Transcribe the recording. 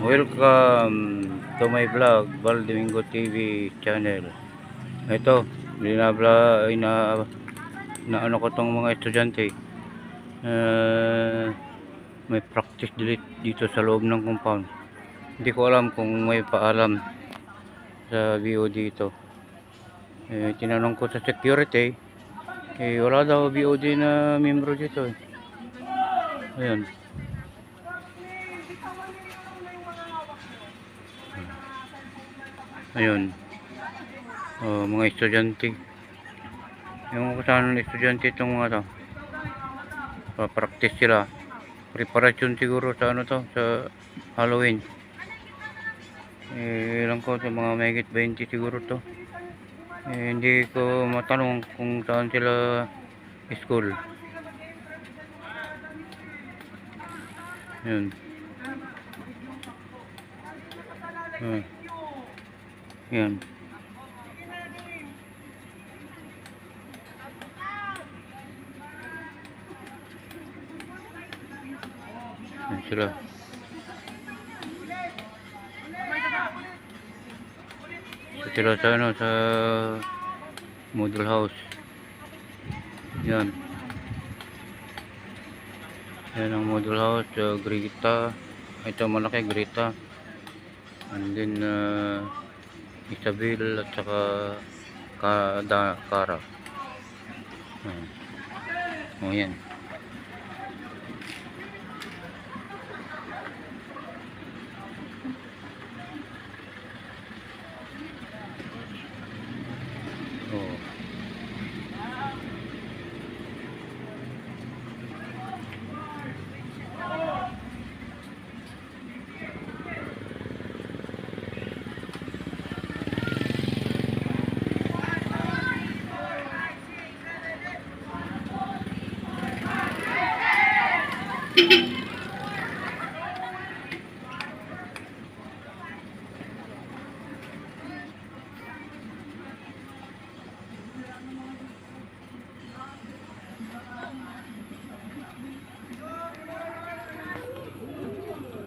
Welcome to my vlog, Val Domingo TV channel. Ito, na ano ko tong mga estudyante. May practice dito sa loob ng compound. Hindi ko alam kung may paalam sa BOD dito. Tinanong ko sa security, wala daw BOD na membro dito. Ayan. Ayun. Mga estudyante. Yung kasama ng estudyante itong mga to. Pa-practice sila. Preparasyon siguro sa ano to, sa Halloween. Ilang ko sa mga mahigit 20 siguro to. Hindi ko matanong kung saan sila school. Yun. Yan. Yan sila. Sila sa ano, sa model house. Yan. Yan ang model house, Greta. Ito malaki, Greta. And then Isabel at saka Kara. Oh, yan. Oh.